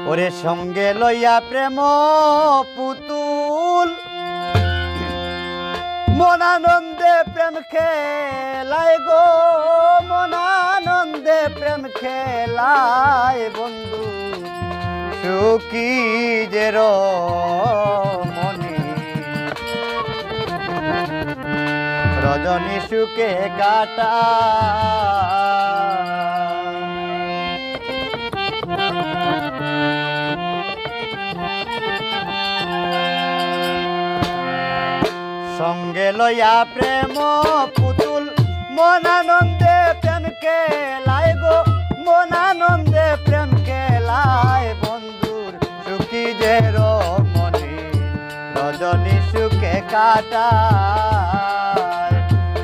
ওরে সঙ্গে লইয়া প্রেম পুতুল মনানন্দে প্রেম খেলায় গো, মনানন্দে প্রেম খেলায় বন্ধু সুখী যে রমণী রজনী সুখে কাটা। সঙ্গে লইয়া প্রেম পুতুল মনানন্দে প্রেম খেলায় গো, মনানন্দে প্রেম খেলায় বন্ধুর সুখী যে রমণী রজনী সুখে কাটায়,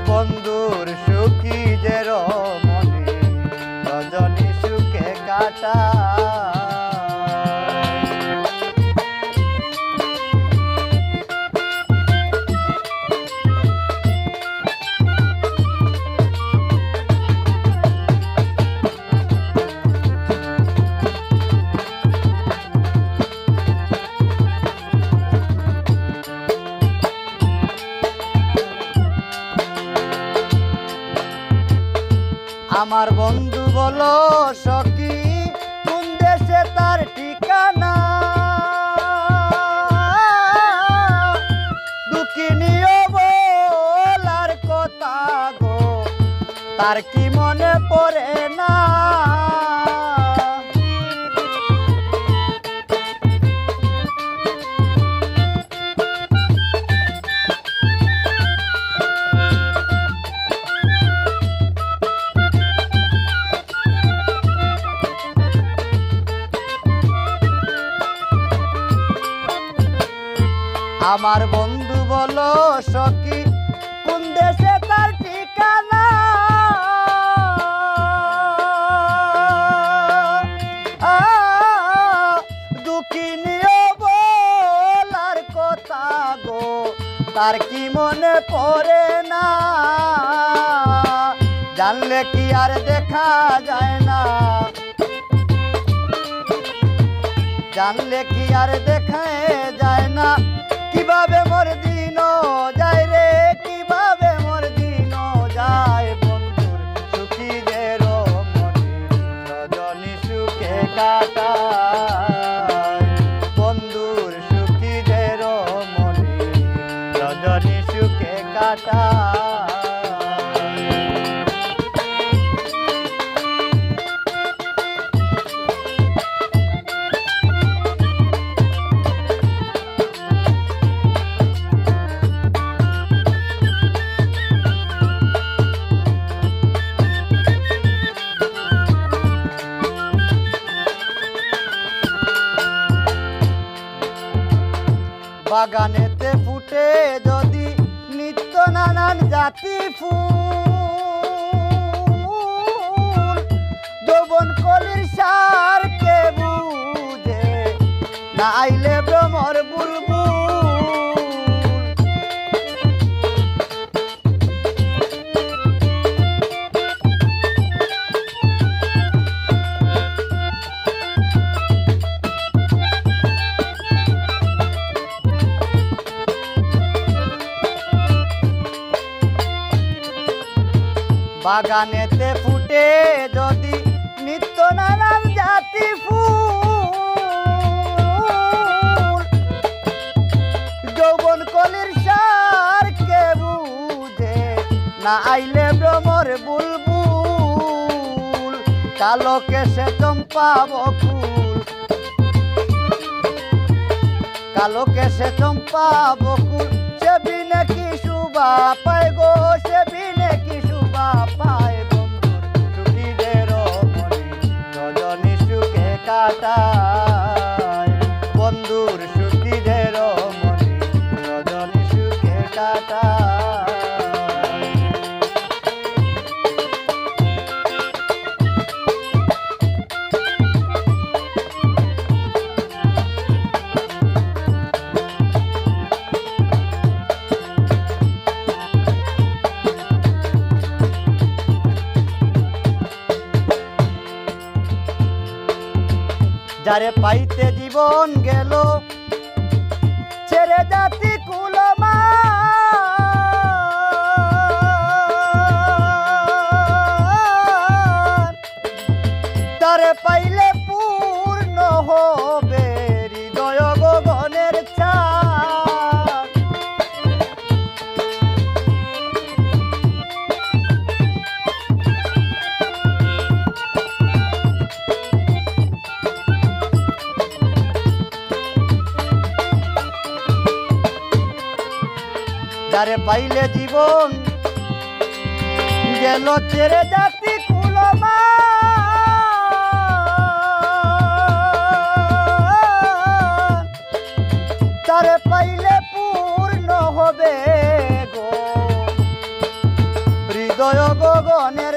বন্ধুর সুখী যে রমণী রজনী সুখে কাটায়। আমার বন্ধু বলো সখী কোন দেশে তার ঠিকানা, দুঃখিনীও বলার কথা গো তার কি মনে পড়ে না। আমার বন্ধু বলো সখী কোন দেশে তার ঠিকানা, দুঃখিনীও বলার কথা গো তার কি মনে পড়ে না। জানলে কি আর দেখা যায় না, জানলে কি আর দেখা যায় না, কিভাবে মোর দিন যায় রে, কিভাবে মোর দিন যায় বন্ধুর সুখী যে রমণী রজনী সুখে কাটায়, বন্ধুর সুখী যে রমণী রজনী সুখে কাটায়। বাগানেতে ফুটে যদি নিত্য নানান জাতি ফুল, যৌবন কলির সার কে বুঝে না আইলে ভ্রমর বুলবুল। বাগানেতে ফুটে যদি নিত্য নানান জাতি ফুল, যৌবন কলির সার কে বুঝে না আইলে ভ্রমর বুলবুল। কালো কেশে চম্পা বকুল, কালো কেশে চম্পা বকুল, সে বিনে কি শুভা পায় গো, সে বিনে কি শুভা পায় বন্ধুর সুখী যে রমণী রজনী সুখে কাটায়, বন্ধুর সুখী যে রমণী রজনী সুখে কাটায়। যারে পাইতে জীবন গেল ছেড়ে জাতি কুলমা তারে পাইলে পূর্ণ হবে হৃদয় গগনের চাঁদ। যারে পাইলে জীবন গেল ছেড়ে জাতি কুলমা তারে পাইলে পূর্ণ হবে গো হৃদয় গগনের